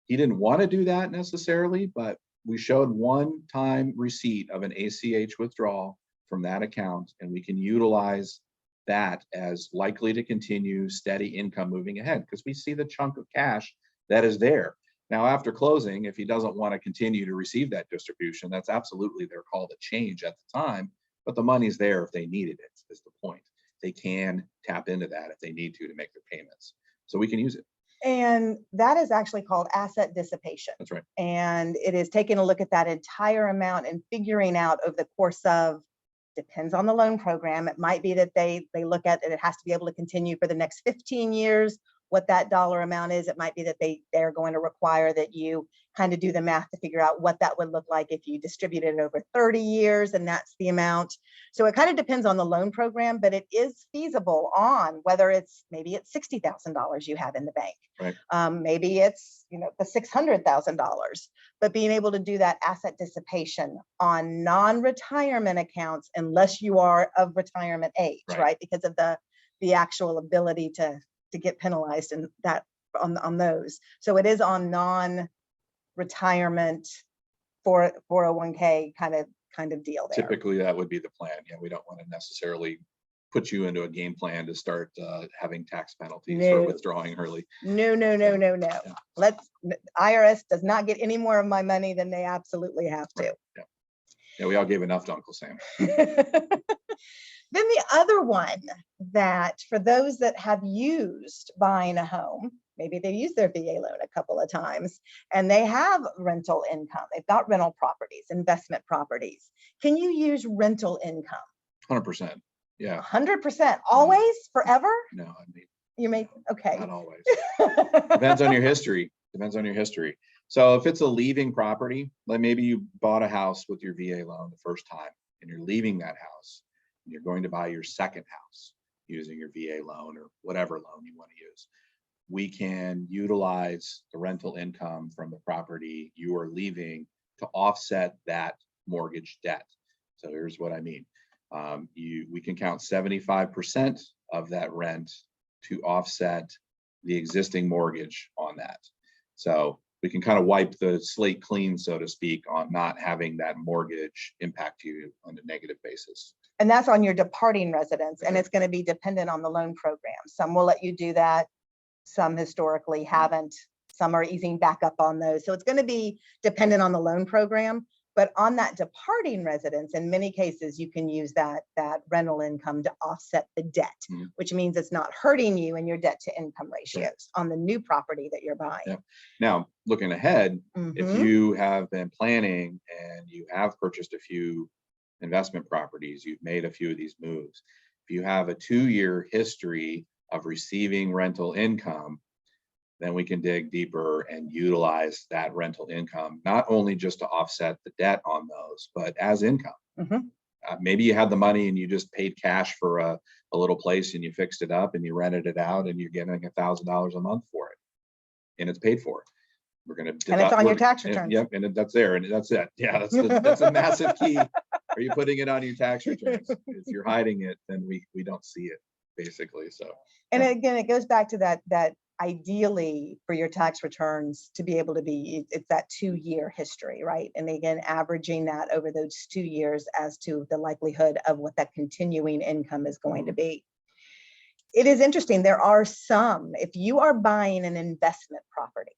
He didn't want to do that necessarily, but we showed one-time receipt of an ACH withdrawal from that account, and we can utilize that as likely to continue steady income moving ahead, because we see the chunk of cash that is there. Now, after closing, if he doesn't want to continue to receive that distribution, that's absolutely their call to change at the time, but the money's there if they needed it, is the point. They can tap into that if they need to make their payments. So we can use it. And that is actually called asset dissipation. That's right. And it is taking a look at that entire amount and figuring out over the course of, depends on the loan program. It might be that they look at it, it has to be able to continue for the next 15 years, what that dollar amount is. It might be that they're going to require that you kind of do the math to figure out what that would look like if you distributed it over 30 years, and that's the amount. So it kind of depends on the loan program, but it is feasible on whether maybe it's $60,000 you have in the bank. Right. Maybe it's, the $600,000, but being able to do that asset dissipation on non-retirement accounts, unless you are of retirement age, right? Because of the actual ability to get penalized and that on those. So it is on non-retirement 401k kind of deal there. Typically that would be the plan. Yeah, we don't want to necessarily put you into a game plan to start having tax penalties for withdrawing early. No. Yeah. IRS does not get any more of my money than they absolutely have to. Right. Yeah, we all gave enough to Uncle Sam. Then the other one that for those that have used buying a home, maybe they used their VA loan a couple of times and they have rental income. They've got rental properties, investment properties. Can you use rental income? 100%. Yeah. 100%. Always? Forever? No, I mean, you may, okay. not always. Depends on your history. Depends on your history. So if it's a leaving property, like maybe you bought a house with your VA loan the first time and you're leaving that house, and you're going to buy your second house using your VA loan or whatever loan you want to use, we can utilize the rental income from the property you are leaving to offset that mortgage debt. So here's what I mean. We can count 75% of that rent to offset the existing mortgage on that. So we can kind of wipe the slate clean, so to speak, on not having that mortgage impact you on a negative basis. And that's on your departing residence, and it's going to be dependent on the loan program. Some will let you do that. Some historically haven't. Some are easing back up on those. So it's going to be dependent on the loan program. But on that departing residence, in many cases, you can use that rental income to offset the debt, which means it's not hurting you in your debt to income ratios on the new property that you're buying. Yeah. Now, looking ahead, if you have been planning and you have purchased a few investment properties, you've made a few of these moves, if you have a 2-year history of receiving rental income, then we can dig deeper and utilize that rental income, not only just to offset the debt on those, but as income. Maybe you had the money and you just paid cash for a little place and you fixed it up and you rented it out and you're getting $1,000 a month for it, and it's paid for. We're going to and it's on your tax returns. Yep, and that's there, and that's it. Yeah, that's a massive key. Are you putting it on your tax returns? If you're hiding it, then we don't see it, basically. So, and again, it goes back to that ideally for your tax returns to be able to be, it's that 2-year history, right? And again, averaging that over those 2 years as to the likelihood of what that continuing income is going to be. It is interesting. There are some, if you are buying an investment property,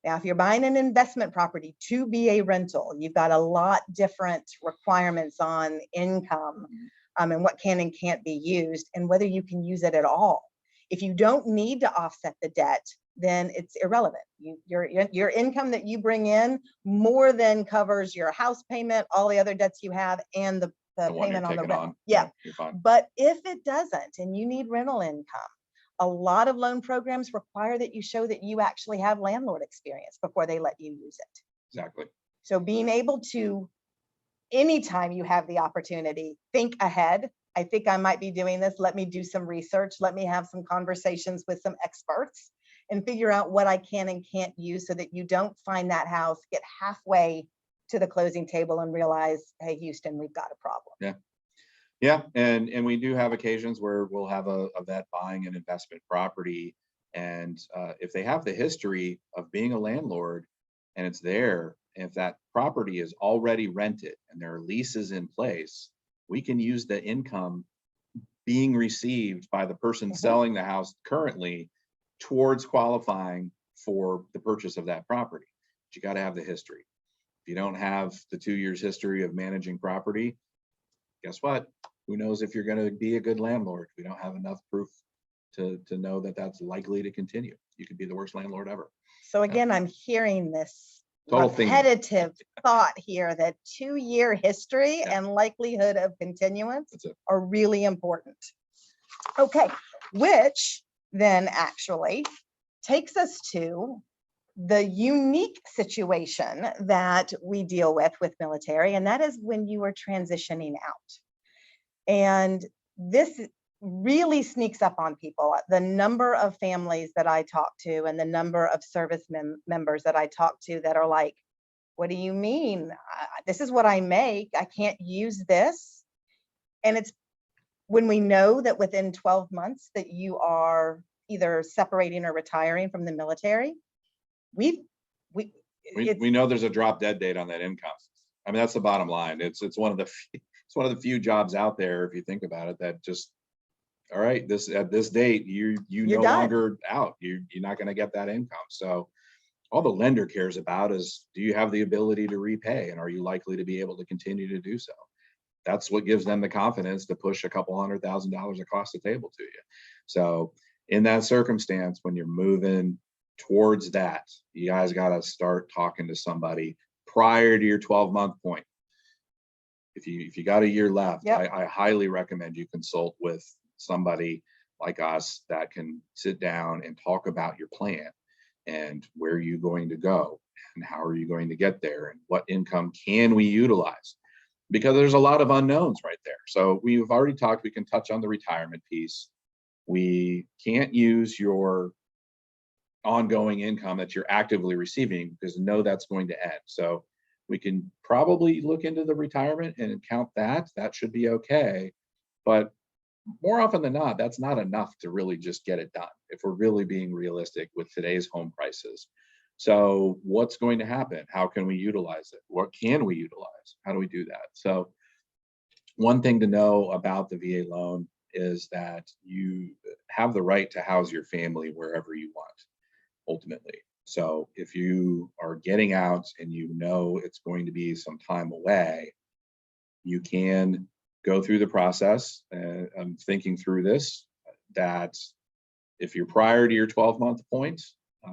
now, if you're buying an investment property to be a rental, you've got a lot different requirements on income and what can and can't be used and whether you can use it at all. If you don't need to offset the debt, then it's irrelevant. Your income that you bring in more than covers your house payment, all the other debts you have, and the payment on the rent. Yeah, you're fine. But if it doesn't and you need rental income, a lot of loan programs require that you show that you actually have landlord experience before they let you use it. Exactly. So being able to, anytime you have the opportunity, think ahead I think I might be doing this. Let me do some research. Let me have some conversations with some experts and figure out what I can and can't use so that you don't find that house, get halfway to the closing table and realize, hey, Houston, we've got a problem. Yeah. Yeah, and we do have occasions where we'll have a vet buying an investment property, and if they have the history of being a landlord and it's there, if that property is already rented and there are leases in place, we can use the income being received by the person selling the house currently towards qualifying for the purchase of that property. But you got to have the history. If you don't have the 2 years history of managing property, guess what? Who knows if you're going to be a good landlord? We don't have enough proof to know that that's likely to continue. You could be the worst landlord ever. So again, I'm hearing this Total thing. repetitive thought here that 2-year history Yeah. and likelihood of continuance That's it. are really important. Okay, which then actually takes us to the unique situation that we deal with military, and that is when you are transitioning out. And this really sneaks up on people. The number of families that I talk to and the number of service members that I talk to that are like, what do you mean? This is what I make. I can't use this. And it's when we know that within 12 months that you are either separating or retiring from the military, we know there's a drop dead date on that income. I mean, that's the bottom line. It's one of the few jobs out there, if you think about it, that just, all right, at this date, you're no done. longer out. You're not going to get that income. So all the lender cares about is, do you have the ability to repay, and are you likely to be able to continue to do so? That's what gives them the confidence to push a couple $100,000 across the table to you. So in that circumstance, when you're moving towards that, you guys got to start talking to somebody prior to your 12-month point. If you got a year left, Yep. I highly recommend you consult with somebody like us that can sit down and talk about your plan and where you're going to go and how are you going to get there and what income can we utilize, because there's a lot of unknowns right there. So we've already talked, we can touch on the retirement piece. We can't use your ongoing income that you're actively receiving because that's going to end. So we can probably look into the retirement and count that. That should be okay. But more often than not, that's not enough to really just get it done if we're really being realistic with today's home prices. So what's going to happen? How can we utilize it? What can we utilize? How do we do that? So one thing to know about the VA loan is that you have the right to house your family wherever you want, ultimately. So if you are getting out and you know it's going to be some time away, you can go through the process. I'm thinking through this, that if you're prior to your 12-month point,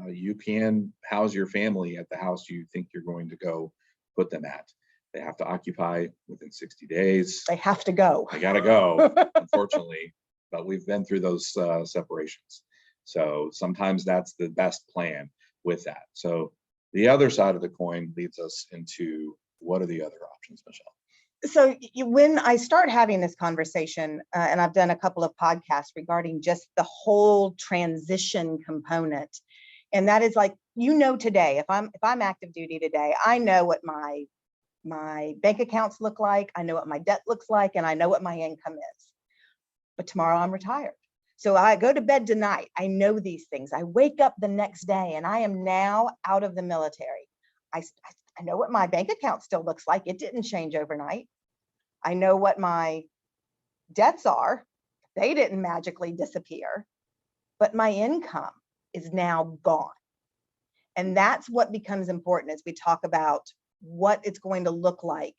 you can house your family at the house you think you're going to go put them at. They have to occupy within 60 days. they have to go. They got to go, unfortunately, but we've been through those separations. So sometimes that's the best plan with that. So the other side of the coin leads us into, what are the other options, Michelle? So when I start having this conversation, and I've done a couple of podcasts regarding just the whole transition component, and that is like, today, if I'm active duty today, I know what my bank accounts look like, I know what my debt looks like, and I know what my income is. But tomorrow I'm retired. So I go to bed tonight, I know these things. I wake up the next day and I am now out of the military. I know what my bank account still looks like. It didn't change overnight. I know what my debts are. They didn't magically disappear, but my income is now gone. And that's what becomes important as we talk about what it's going to look like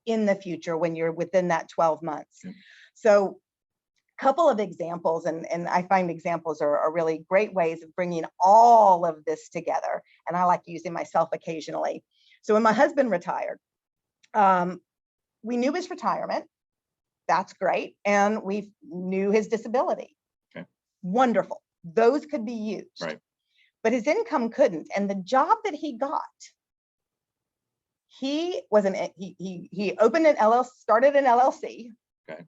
in the future when you're within that 12 months. Yeah. So a couple of examples, and I find examples are really great ways of bringing all of this together. And I like using myself occasionally. So when my husband retired, we knew his retirement. That's great. And we knew his disability. Okay. Wonderful. Those could be used. Right. But his income couldn't. And the job that he got, he opened an LLC, started an LLC. Okay.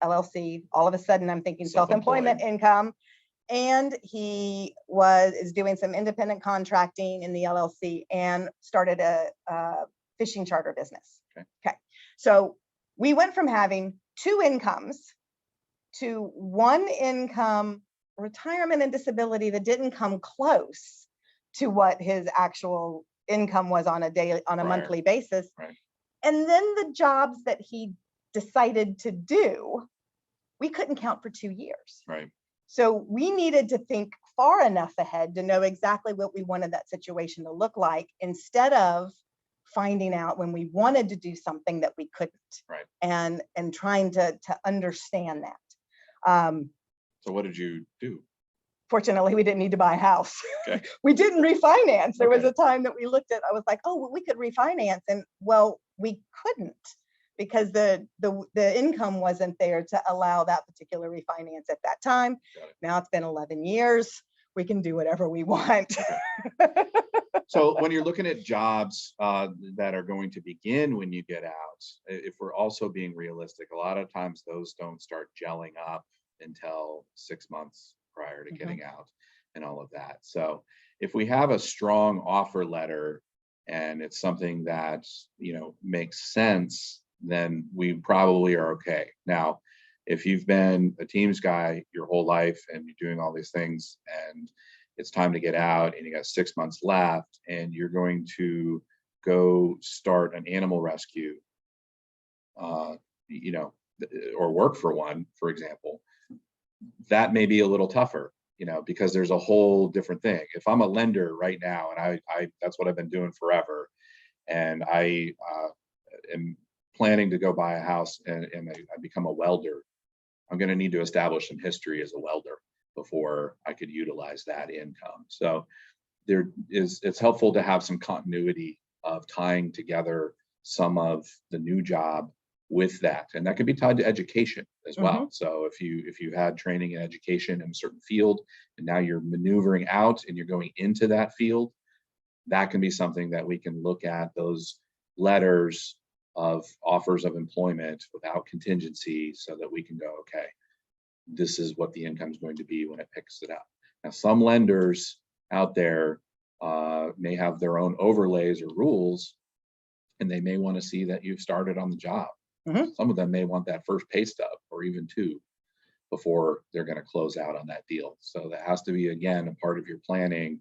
LLC. All of a sudden, I'm thinking Self-employed. self-employment income. And he is doing some independent contracting in the LLC and started a fishing charter business. Okay. So we went from having 2 incomes to 1 income, retirement and disability, that didn't come close to what his actual income was on a daily, on a Right. monthly basis. Right. And then the jobs that he decided to do, we couldn't count for 2 years. Right. So we needed to think far enough ahead to know exactly what we wanted that situation to look like, instead of finding out when we wanted to do something that we couldn't. Right. And trying to understand that. So what did you do? Fortunately, we didn't need to buy a house. Okay. We didn't refinance. There was Okay. a time that we looked at, I was like, oh, well, we could refinance. And well, we couldn't, because the income wasn't there to allow that particular refinance at that time. Got it. Now it's been 11 years. We can do whatever we want. So when you're looking at jobs that are going to begin when you get out, if we're also being realistic, a lot of times those don't start gelling up until 6 months prior to getting out and all of that. So if we have a strong offer letter and it's something that, you know, makes sense, then we probably are okay. Now, if you've been a Teams guy your whole life and you're doing all these things and it's time to get out and you got 6 months left and you're going to go start an animal rescue, you know, or work for one, for example, that may be a little tougher, you know, because there's a whole different thing. If I'm a lender right now, and I that's what I've been doing forever, and I am planning to go buy a house and I become a welder, I'm going to need to establish some history as a welder before I could utilize that income. So it's helpful to have some continuity of tying together some of the new job with that, and that could be tied to education as well. So if you had training and education in a certain field and now you're maneuvering out and you're going into that field, that can be something that we can look at, those letters of offers of employment without contingency, so that we can go, okay, this is what the income is going to be when it picks it up. Now, some lenders out there may have their own overlays or rules, and they may want to see that you've started on the job. Some of them may want that first pay stub or even 2 before they're going to close out on that deal. So that has to be, again, a part of your planning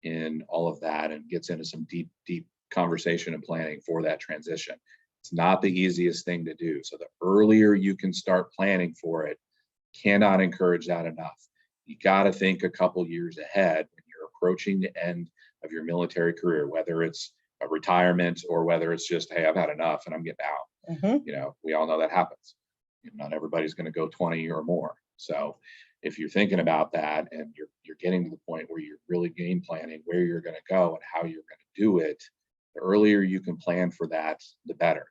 in all of that, and gets into some deep conversation and planning for that transition. It's not the easiest thing to do. So the earlier you can start planning for it, cannot encourage that enough. You got to think a couple years ahead when you're approaching the end of your military career, whether it's a retirement or whether it's just, hey, I've had enough and I'm getting out. You know, we all know that happens. Not everybody's going to go 20 or more. So if you're thinking about that and you're getting to the point where you're really game planning where you're going to go and how you're going to do it, the earlier you can plan for that, the better.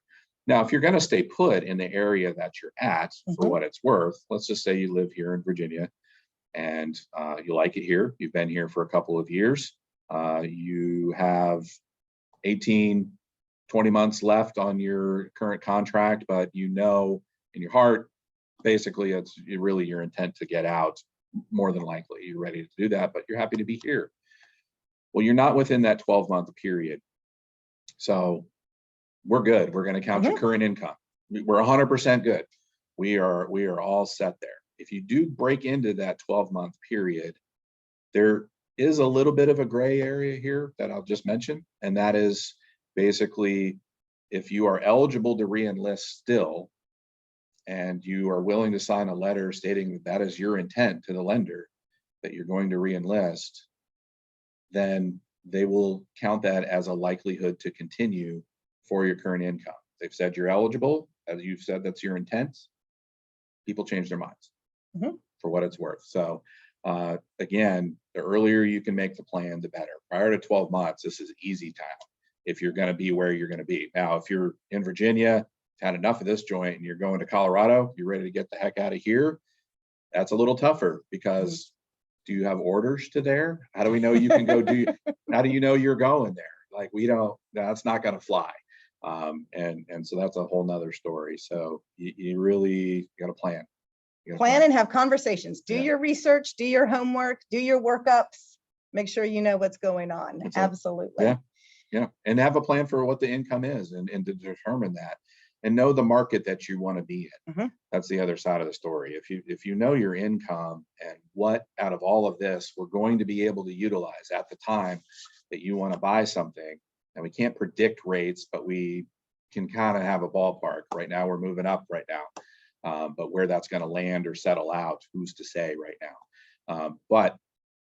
Now, if you're going to stay put in the area that you're at, for what it's worth, let's just say you live here in Virginia and you like it here. You've been here for a couple of years. You have 18, 20 months left on your current contract, but you know in your heart, basically it's really your intent to get out. More than likely you're ready to do that, but you're happy to be here. Well, you're not within that 12-month period. So we're good. We're going to count your current income. We're 100% good. We are all set there. If you do break into that 12-month period, there is a little bit of a gray area here that I'll just mention, and that is basically if you are eligible to re-enlist still, and you are willing to sign a letter stating that that is your intent to the lender, that you're going to re-enlist, then they will count that as a likelihood to continue for your current income. They've said you're eligible, as you've said that's your intent. People change their minds for what it's worth. So again, the earlier you can make the plan, the better. Prior to 12 months, this is easy time if you're going to be where you're going to be. Now, if you're in Virginia, had enough of this joint and you're going to Colorado, you're ready to get the heck out of here, that's a little tougher, because do you have orders to there? How do we know you can go how do you know you're going there? Like, we don't, that's not going to fly. And so that's a whole nother story. So you really got to plan. Plan and have conversations. Do Yeah. your research, do your homework, do your workups. Make sure you know what's going on. That's it. Absolutely. Yeah. Yeah. And have a plan for what the income is and to determine that and know the market that you want to be in. Mhm. That's the other side of the story. If you know your income and what out of all of this we're going to be able to utilize at the time that you want to buy something, and we can't predict rates, but we can kind of have a ballpark. Right now, we're moving up right now. But where that's going to land or settle out, who's to say right now? But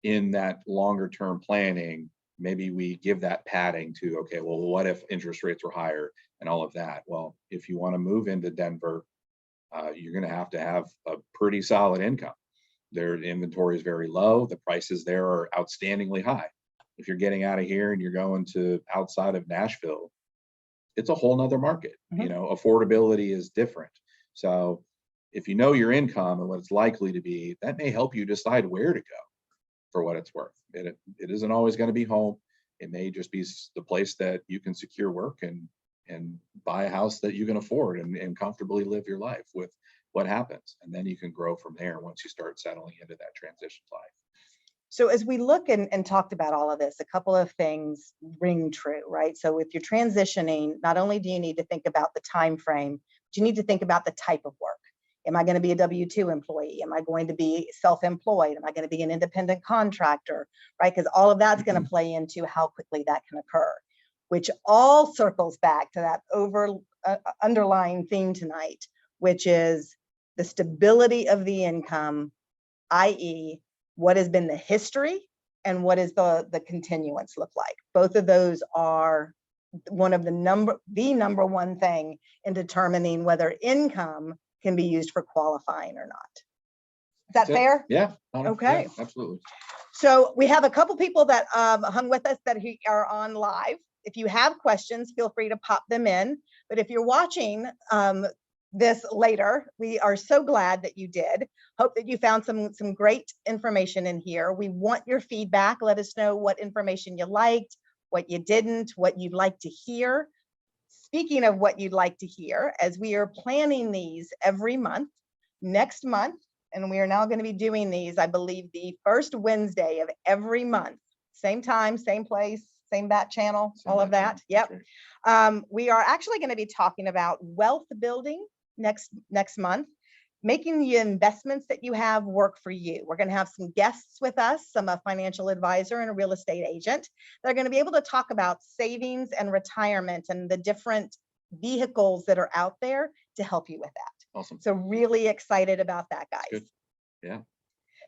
in that longer term planning, maybe we give that padding to, okay, well, what if interest rates were higher and all of that? Well, if you want to move into Denver, you're going to have a pretty solid income. Their inventory is very low. The prices there are outstandingly high. If you're getting out of here and you're going to outside of Nashville, it's a whole nother market. Mhm. You know, affordability is different. So if you know your income and what it's likely to be, that may help you decide where to go for what it's worth. It isn't always going to be home. It may just be the place that you can secure work and buy a house that you can afford and comfortably live your life with what happens. And then you can grow from there once you start settling into that transition life. So as we look and talked about all of this, a couple of things ring true, right? So if you're transitioning, not only do you need to think about the time frame, but you need to think about the type of work. Am I going to be a W-2 employee? Am I going to be self-employed? Am I going to be an independent contractor, right? Because all of that's going to play into how quickly that can occur, which all circles back to that underlying theme tonight, which is the stability of the income, i.e., what has been the history and what is the continuance look like. Both of those are one of the number one thing in determining whether income can be used for qualifying or not. Is that fair? Yeah. Okay. Yeah, absolutely. So we have a couple people that hung with us that are on live. If you have questions, feel free to pop them in. But if you're watching this later, we are so glad that you did. Hope that you found some great information in here. We want your feedback. Let us know what information you liked, what you didn't, what you'd like to hear. Speaking of what you'd like to hear, as we are planning these every month, next month, and we are now going to be doing these, I believe, the first Wednesday of every month. Same time, same place, same bat channel, all of that. Yep. We are actually going to be talking about wealth building next month, making the investments that you have work for you. We're going to have some guests with us, a financial advisor and a real estate agent. They're going to be able to talk about savings and retirement and the different vehicles that are out there to help you with that. Awesome. So really excited about that, guys. Good. Yeah.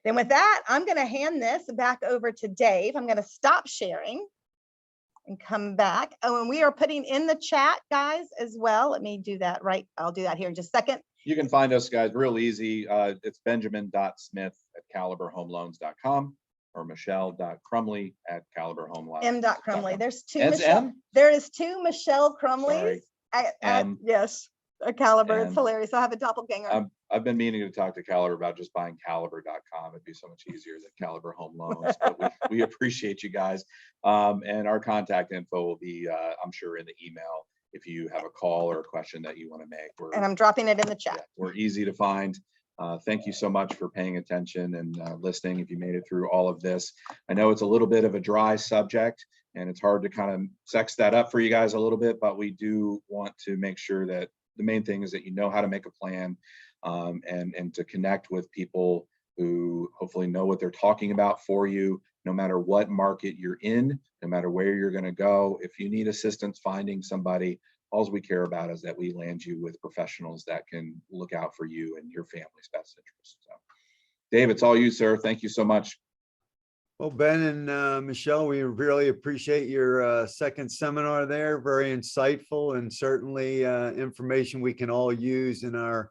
Then with that, I'm going to hand this back over to Dave. I'm going to stop sharing and come back. Oh, and we are putting in the chat, guys, as well. Let me do that right. I'll do that here in just a second. You can find us, guys, real easy. It's benjamin.smith@caliberhomeloans.com or michelle.crumley@caliberhomeloans.com. M.Crumley. There's two It's Michelle. M? There is two Michelle Crumleys. M. Yes, a Caliber. It's M. hilarious. I have a doppelganger. I've been meaning to talk to Caliber about just buying caliber.com. It'd be so much easier than Caliber Home Loans. But we appreciate you guys. And our contact info will be, I'm sure, in the email if you have a call or a question that you want to make. And I'm dropping it in the chat. Yeah, we're easy to find. Thank you so much for paying attention and listening if you made it through all of this. I know it's a little bit of a dry subject and it's hard to kind of sex that up for you guys a little bit, but we do want to make sure that the main thing is that you know how to make a plan and to connect with people who hopefully know what they're talking about for you, no matter what market you're in, no matter where you're going to go. If you need assistance finding somebody, all we care about is that we land you with professionals that can look out for you and your family's best interests. So, Dave, it's all you, sir. Thank you so much. Well, Ben and Michelle, we really appreciate your second seminar there. Very insightful and certainly information we can all use in our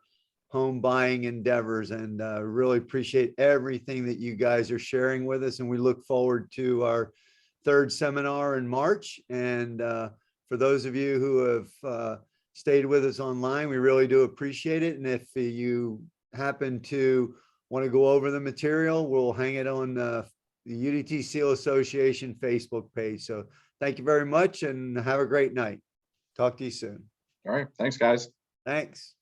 home buying endeavors, and really appreciate everything that you guys are sharing with us. And we look forward to our third seminar in March. And for those of you who have stayed with us online, we really do appreciate it. And if you happen to want to go over the material, we'll hang it on the UDT Seal Association Facebook page. So thank you very much and have a great night. Talk to you soon. All right. Thanks, guys. Thanks.